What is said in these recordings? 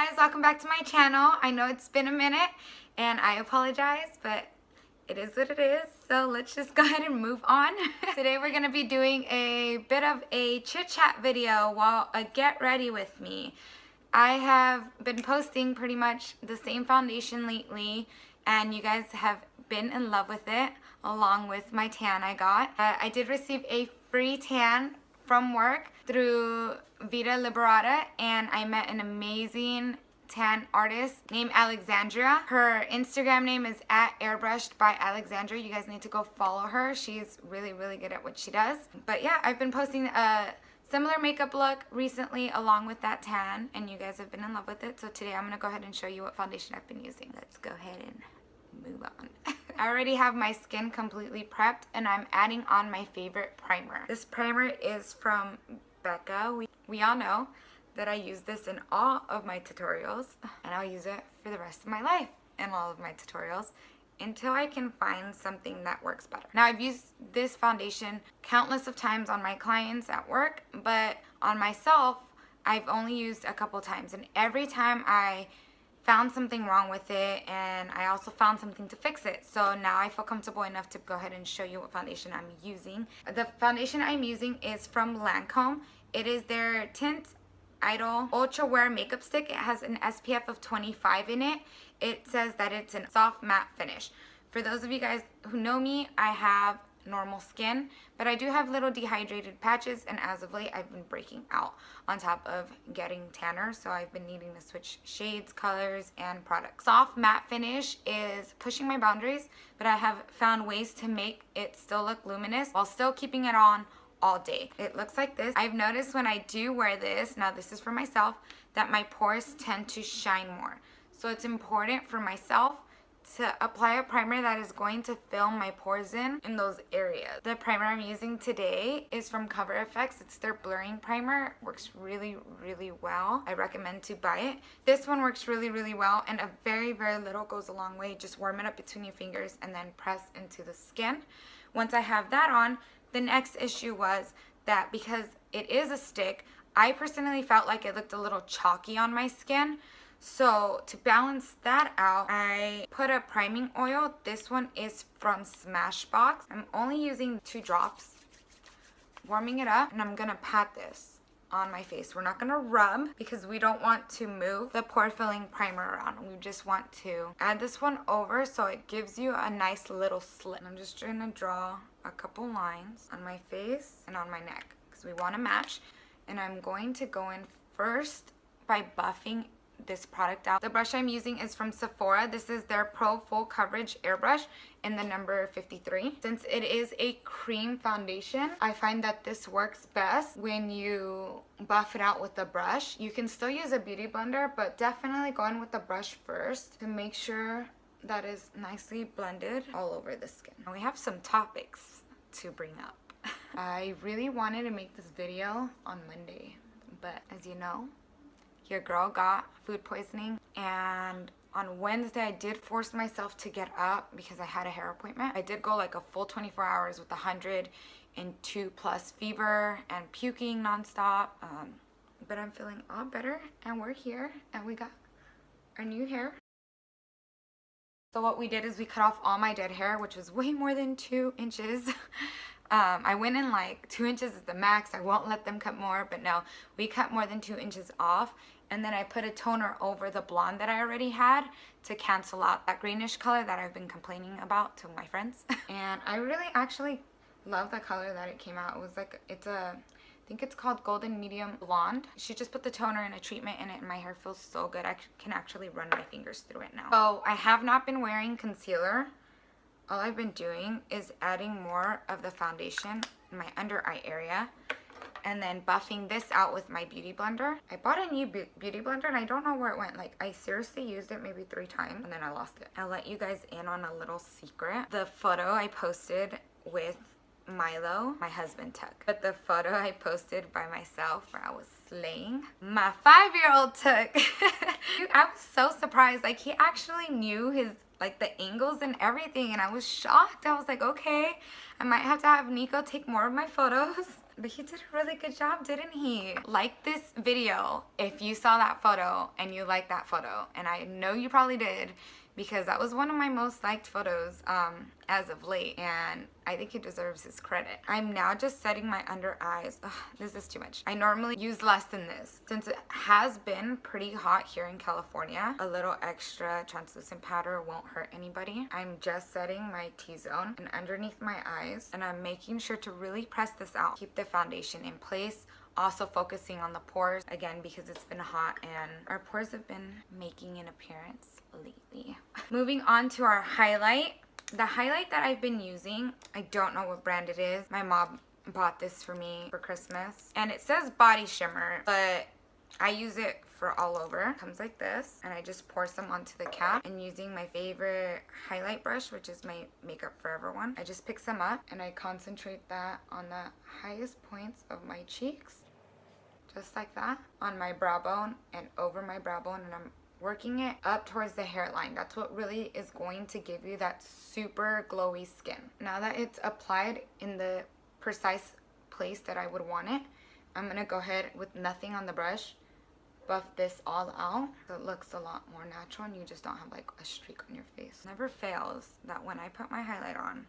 guys, welcome back to my channel. I know it's been a minute and I apologize, but it is what it is. So let's just go ahead and move on. Today we're going to be doing a bit of a chit chat video while get ready with me. I have been posting pretty much the same foundation lately and you guys have been in love with it along with my tan I got. I did receive a free tan from work through Vita Liberata, and I met an amazing tan artist named Alexandria. Her Instagram name is @airbrushed_by_Alexandria. You guys need to go follow her. She's really good at what she does. But yeah, I've been posting a similar makeup look recently along with that tan, and you guys have been in love with it. So today I'm gonna go ahead and show you what foundation I've been using. Let's go ahead and move on. I already have my skin completely prepped and I'm adding on my favorite primer. This primer is from Becca. We all know that I use this in all of my tutorials and I'll use it for the rest of my life in all of my tutorials until I can find something that works better. Now, I've used this foundation countless of times on my clients at work, but on myself I've only used a couple times, and every time I found something wrong with it and I also found something to fix it. So now I feel comfortable enough to go ahead and show you what foundation I'm using. The foundation I'm using is from Lancome. It is their Tint Idol Ultra Wear Makeup Stick. It has an SPF of 25 in it. It says that it's a soft matte finish. For those of you guys who know me, I have normal skin, but I do have little dehydrated patches, and as of late I've been breaking out on top of getting tanner, so I've been needing to switch shades, colors, and products. Soft matte finish is pushing my boundaries, but I have found ways to make it still look luminous while still keeping it on all day. It looks like this. I've noticed when I do wear this, now this is for myself, that my pores tend to shine more. So it's important for myself to apply a primer that is going to fill my pores in those areas. The primer I'm using today is from Cover FX. It's their blurring primer. It works really well. I recommend to buy it. This one works really well, and a very little goes a long way. Just warm it up between your fingers and then press into the skin. Once I have that on, the next issue was that because it is a stick, I personally felt like it looked a little chalky on my skin. So to balance that out, I put a priming oil. This one is from Smashbox. I'm only using 2 drops, warming it up, and I'm gonna pat this on my face. We're not gonna rub because we don't want to move the pore filling primer around. We just want to add this one over so it gives you a nice little slit. I'm just gonna draw a couple lines on my face and on my neck because we want to match. And I'm going to go in first by buffing this product out. The brush I'm using is from Sephora. This is their Pro Full Coverage Airbrush in the number 53. Since it is a cream foundation, I find that this works best when you buff it out with a brush. You can still use a beauty blender, but definitely go in with the brush first to make sure that is nicely blended all over the skin. We have some topics to bring up. I really wanted to make this video on Monday, but as you know, your girl got food poisoning, and on Wednesday I did force myself to get up because I had a hair appointment. I did go like a full 24 hours with 102+ fever and puking nonstop, but I'm feeling all better and we're here and we got our new hair. So what we did is we cut off all my dead hair, which was way more than 2 inches. I went in like 2 inches is the max. I won't let them cut more, but no, we cut more than 2 inches off. And then I put a toner over the blonde that I already had to cancel out that greenish color that I've been complaining about to my friends. And I really actually love the color that it came out. It was like, I think it's called Golden Medium Blonde. She just put the toner and a treatment in it and my hair feels so good. I can actually run my fingers through it now. So I have not been wearing concealer. All I've been doing is adding more of the foundation in my under eye area and then buffing this out with my beauty blender. I bought a new beauty blender and I don't know where it went. Like, I seriously used it maybe 3 times and then I lost it. I'll let you guys in on a little secret. The photo I posted with Milo, my husband took. But the photo I posted by myself where I was slaying, my 5-year-old took. I was so surprised. Like, he actually knew his, like, the angles and everything, and I was shocked. I was like, okay, I might have to have Nico take more of my photos. But he did a really good job, didn't he? Like this video if you saw that photo and you liked that photo. And I know you probably did, because that was one of my most liked photos as of late, and I think he deserves his credit. I'm now just setting my under eyes. Ugh, this is too much. I normally use less than this. Since it has been pretty hot here in California, a little extra translucent powder won't hurt anybody. I'm just setting my T-zone and underneath my eyes, and I'm making sure to really press this out. Keep the foundation in place. Also focusing on the pores, again, because it's been hot and our pores have been making an appearance lately. Moving on to our highlight. The highlight that I've been using, I don't know what brand it is. My mom bought this for me for Christmas. And it says body shimmer, but I use it for all over. It comes like this, and I just pour some onto the cap. And using my favorite highlight brush, which is my Makeup Forever one, I just pick some up and I concentrate that on the highest points of my cheeks. Just like that, on my brow bone and over my brow bone, and I'm working it up towards the hairline. That's what really is going to give you that super glowy skin. Now that it's applied in the precise place that I would want it, I'm gonna go ahead with nothing on the brush, buff this all out so it looks a lot more natural and you just don't have like a streak on your face. Never fails that when I put my highlight on,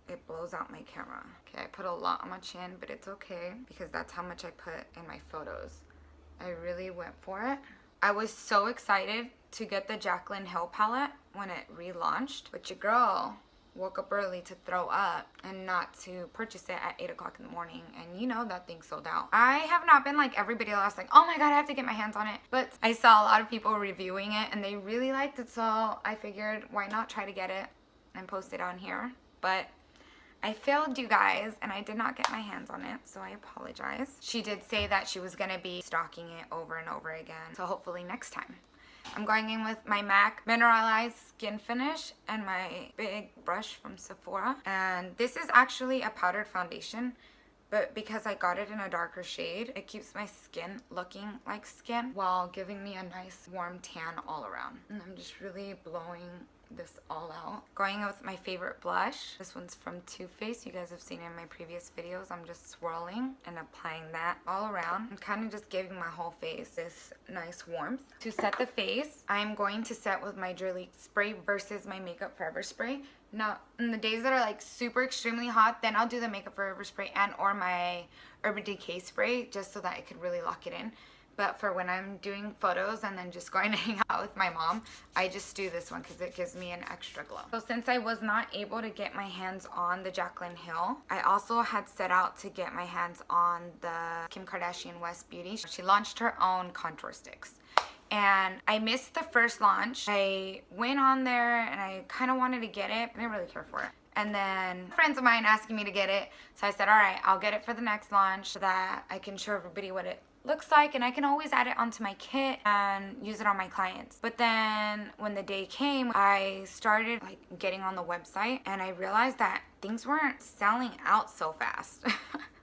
it blows out my camera. Okay, I put a lot on my chin, but it's okay because that's how much I put in my photos. I really went for it. I was so excited to get the Jaclyn Hill palette when it relaunched, but your girl woke up early to throw up and not to purchase it at 8 o'clock in the morning, and you know that thing sold out. I have not been like everybody else, like, oh my god, I have to get my hands on it, but I saw a lot of people reviewing it and they really liked it, so I figured why not try to get it and post it on here. But I failed you guys and I did not get my hands on it, so I apologize. She did say that she was gonna be stocking it over and over again, so hopefully next time. I'm going in with my MAC Mineralized Skin Finish and my big brush from Sephora. And this is actually a powdered foundation, but because I got it in a darker shade, it keeps my skin looking like skin while giving me a nice warm tan all around. And I'm just really blowing this all out. Going with my favorite blush. This one's from Too Faced. You guys have seen it in my previous videos. I'm just swirling and applying that all around and kind of just giving my whole face this nice warmth. To set the face, I'm going to set with my Jurlique spray versus my Makeup Forever spray. Now, in the days that are like super extremely hot, then I'll do the Makeup Forever spray and or my Urban Decay spray just so that I could really lock it in. But for when I'm doing photos and then just going to hang out with my mom, I just do this one because it gives me an extra glow. So since I was not able to get my hands on the Jaclyn Hill, I also had set out to get my hands on the Kim Kardashian West Beauty. She launched her own contour sticks. And I missed the first launch. I went on there and I kind of wanted to get it, but I didn't really care for it. And then friends of mine asking me to get it. So I said, all right, I'll get it for the next launch so that I can show everybody what it looks like, and I can always add it onto my kit and use it on my clients. But then when the day came, I started like getting on the website and I realized that things weren't selling out so fast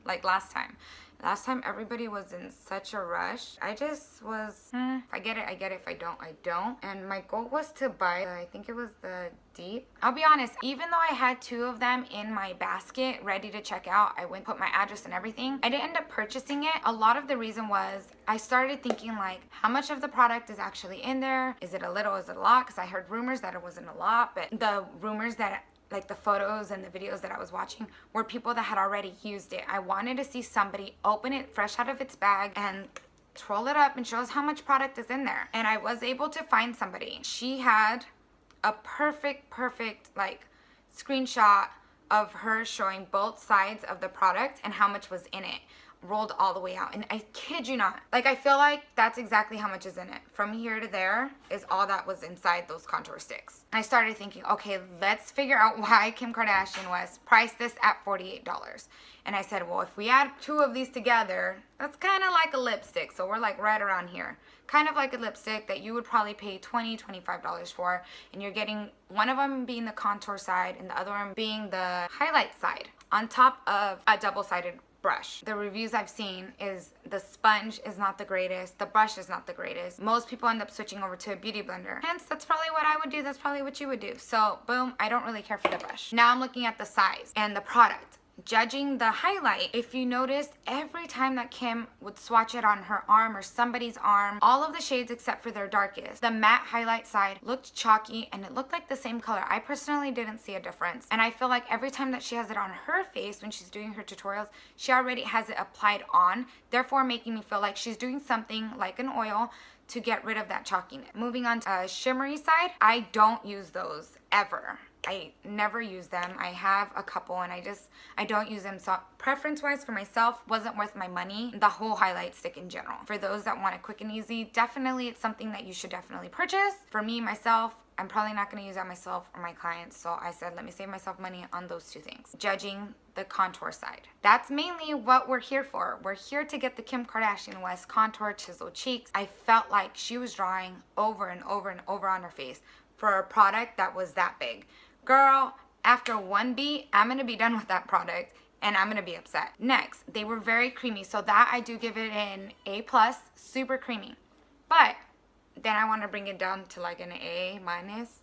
like last time. Last time everybody was in such a rush. I just was, if I get it, I get it. If I don't, I don't. And my goal was to buy, I think it was the Deep. I'll be honest, even though I had 2 of them in my basket ready to check out, I went put my address and everything, I didn't end up purchasing it. A lot of the reason was I started thinking like, how much of the product is actually in there? Is it a little, is it a lot? Because I heard rumors that it wasn't a lot, but the rumors that like the photos and the videos that I was watching were people that had already used it. I wanted to see somebody open it fresh out of its bag and roll it up and show us how much product is in there. And I was able to find somebody. She had a perfect like screenshot of her showing both sides of the product and how much was in it, rolled all the way out. And I kid you not, like I feel like that's exactly how much is in it. From here to there is all that was inside those contour sticks. I started thinking, okay, let's figure out why Kim Kardashian West priced this at $48. And I said, well, if we add 2 of these together, that's kind of like a lipstick. So we're like right around here. Kind of like a lipstick that you would probably pay $20, $25 for. And you're getting one of them being the contour side and the other one being the highlight side on top of a double-sided brush. The reviews I've seen is the sponge is not the greatest, the brush is not the greatest. Most people end up switching over to a beauty blender. Hence, that's probably what I would do, that's probably what you would do. So, boom, I don't really care for the brush. Now I'm looking at the size and the product. judging the highlight. If you noticed, every time that Kim would swatch it on her arm or somebody's arm, all of the shades except for their darkest, the matte highlight side looked chalky and it looked like the same color. I personally didn't see a difference. And I feel like every time that she has it on her face when she's doing her tutorials, she already has it applied on, therefore making me feel like she's doing something like an oil to get rid of that chalkiness. Moving on to shimmery side, I don't use those ever. I never use them. I have a couple and I don't use them. So preference wise for myself, wasn't worth my money. The whole highlight stick in general. For those that want it quick and easy, definitely it's something that you should definitely purchase. For me, myself, I'm probably not going to use that myself or my clients. So I said, let me save myself money on those two things. Judging the contour side. That's mainly what we're here for. We're here to get the Kim Kardashian West contour chiseled cheeks. I felt like she was drawing over and over and over on her face for a product that was that big. Girl, after one beat, I'm going to be done with that product and I'm going to be upset. Next, they were very creamy. So that I do give it an A+, super creamy. But then I want to bring it down to like an A-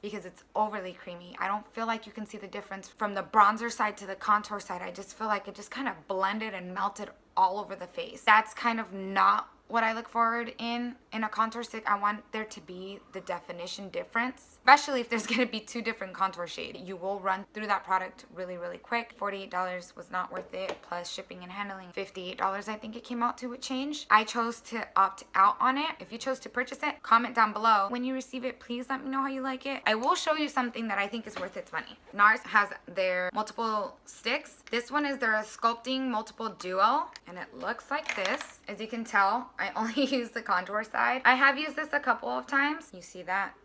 because it's overly creamy. I don't feel like you can see the difference from the bronzer side to the contour side. I just feel like it just kind of blended and melted all over the face. That's kind of not what I look forward in a contour stick. I want there to be the definition difference, especially if there's gonna be two different contour shades. You will run through that product really, really quick. $48 was not worth it, plus shipping and handling. $58 I think it came out to with change. I chose to opt out on it. If you chose to purchase it, comment down below. When you receive it, please let me know how you like it. I will show you something that I think is worth its money. NARS has their multiple sticks. This one is their sculpting multiple duo, and it looks like this. As you can tell, I only use the contour side. I have used this a couple of times. You see that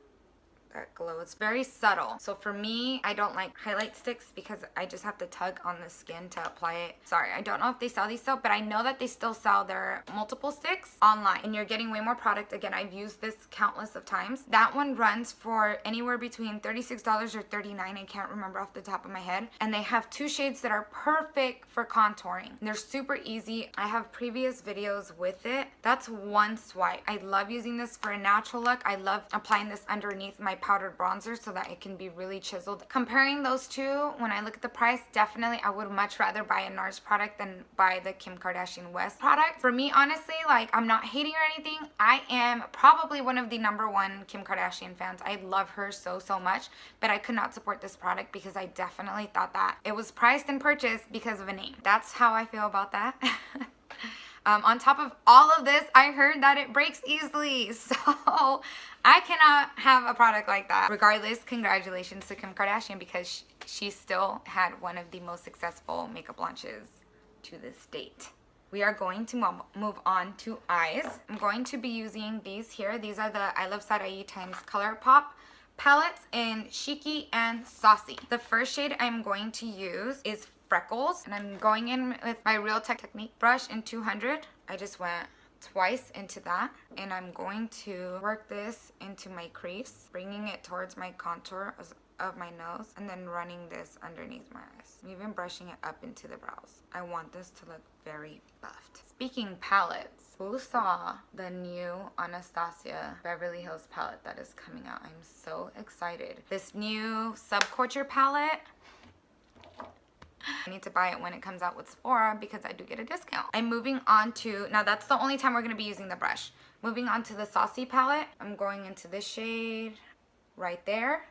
glow. It's very subtle. So for me, I don't like highlight sticks because I just have to tug on the skin to apply it. Sorry, I don't know if they sell these still, but I know that they still sell their multiple sticks online and you're getting way more product. Again, I've used this countless of times. That one runs for anywhere between $36 or $39. I can't remember off the top of my head. And they have two shades that are perfect for contouring. They're super easy. I have previous videos with it. That's one swipe. I love using this for a natural look. I love applying this underneath my powdered bronzer so that it can be really chiseled. Comparing those two, when I look at the price, definitely I would much rather buy a NARS product than buy the Kim Kardashian West product. For me, honestly, like, I'm not hating or anything. I am probably one of the #1 Kim Kardashian fans. I love her so much, but I could not support this product because I definitely thought that it was priced and purchased because of a name. That's how I feel about that. On top of all of this, I heard that it breaks easily. So I cannot have a product like that. Regardless, congratulations to Kim Kardashian because she still had one of the most successful makeup launches to this date. We are going to move on to eyes. I'm going to be using these here. These are the I Love Side times ColourPop palettes in Cheeky and Saucy. The first shade I'm going to use is Freckles, and I'm going in with my Real Technique brush in 200. I just went twice into that, and I'm going to work this into my crease, bringing it towards my contour of my nose, and then running this underneath my eyes. I'm even brushing it up into the brows. I want this to look very buffed. Speaking palettes, who saw the new Anastasia Beverly Hills palette that is coming out? I'm so excited. This new Subculture palette, I need to buy it when it comes out with Sephora because I do get a discount. I'm moving on to, now that's the only time we're going to be using the brush. Moving on to the Saucy palette. I'm going into this shade right there.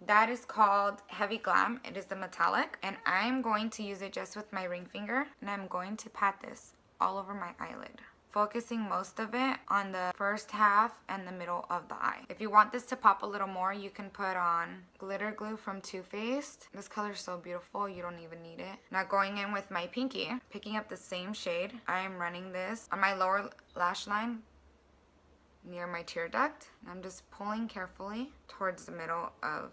That is called Heavy Glam. It is the metallic, and I'm going to use it just with my ring finger, and I'm going to pat this all over my eyelid, focusing most of it on the first half and the middle of the eye. If you want this to pop a little more, you can put on glitter glue from Too Faced. This color is so beautiful, you don't even need it. Now going in with my pinky, picking up the same shade, I am running this on my lower lash line near my tear duct. I'm just pulling carefully towards the middle of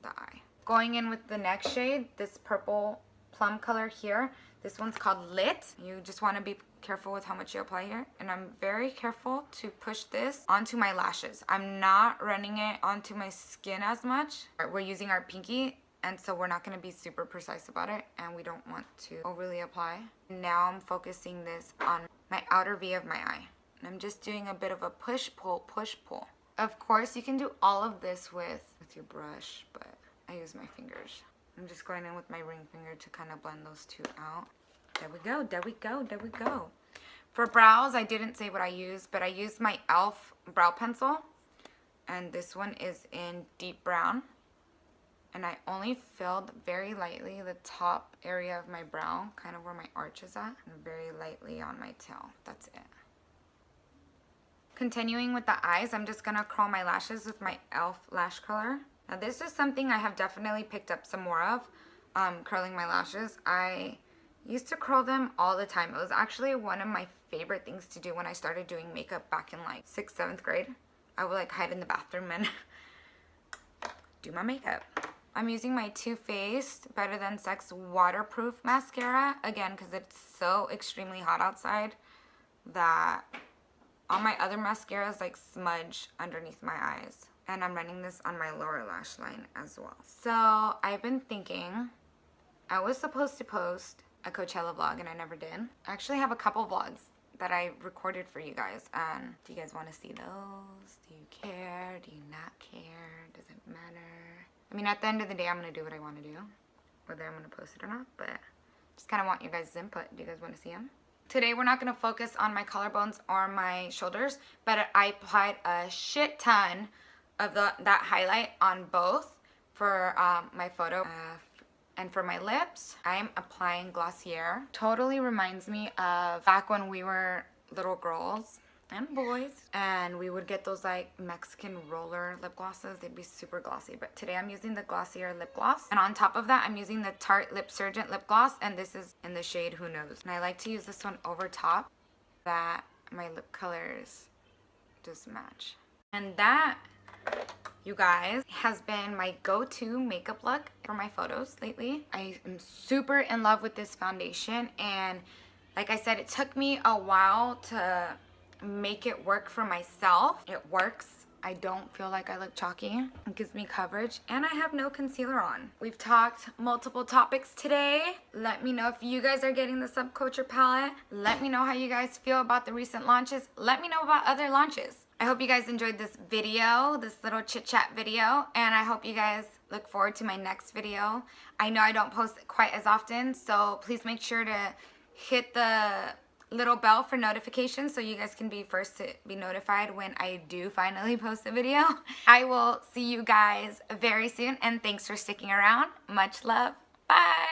the eye. Going in with the next shade, this purple plum color here. This one's called Lit. You just want to be careful with how much you apply here, and I'm very careful to push this onto my lashes. I'm not running it onto my skin as much. We're using our pinky, and so we're not going to be super precise about it, and we don't want to overly apply. Now I'm focusing this on my outer V of my eye, and I'm just doing a bit of a push-pull, push-pull. Of course, you can do all of this with your brush, but I use my fingers. I'm just going in with my ring finger to kind of blend those two out. There we go, there we go, there we go. For brows, I didn't say what I used, but I used my e.l.f. brow pencil. And this one is in deep brown. And I only filled very lightly the top area of my brow, kind of where my arch is at, and very lightly on my tail. That's it. Continuing with the eyes, I'm just gonna curl my lashes with my e.l.f. lash curler. Now this is something I have definitely picked up some more of, curling my lashes. I used to curl them all the time. It was actually one of my favorite things to do when I started doing makeup back in like 6th, 7th grade. I would like hide in the bathroom and do my makeup. I'm using my Too Faced Better Than Sex waterproof mascara, again, because it's so extremely hot outside that all my other mascaras like smudge underneath my eyes. And I'm running this on my lower lash line as well. So I've been thinking, I was supposed to post a Coachella vlog and I never did. I actually have a couple vlogs that I recorded for you guys, and do you guys want to see those? Do you care? Do you not care? Does it matter? I mean, at the end of the day, I'm going to do what I want to do, whether I'm going to post it or not, but just kind of want your guys' input. Do you guys want to see them? Today, we're not going to focus on my collarbones or my shoulders, but I applied a shit ton of that highlight on both for my photo. And for my lips, I am applying Glossier. Totally reminds me of back when we were little girls and boys, and we would get those like Mexican roller lip glosses. They'd be super glossy, but today I'm using the Glossier lip gloss. And on top of that, I'm using the Tarte Lip Surgent lip gloss, and this is in the shade Who Knows. And I like to use this one over top that my lip colors just match. And that, you guys, has been my go-to makeup look for my photos lately. I am super in love with this foundation, and like I said, it took me a while to make it work for myself. It works. I don't feel like I look chalky. It gives me coverage, and I have no concealer on. We've talked multiple topics today. Let me know if you guys are getting the Subculture palette. Let me know how you guys feel about the recent launches. Let me know about other launches. I hope you guys enjoyed this video, this little chit chat video, and I hope you guys look forward to my next video. I know I don't post quite as often, so please make sure to hit the little bell for notifications so you guys can be first to be notified when I do finally post a video. I will see you guys very soon, and thanks for sticking around. Much love. Bye.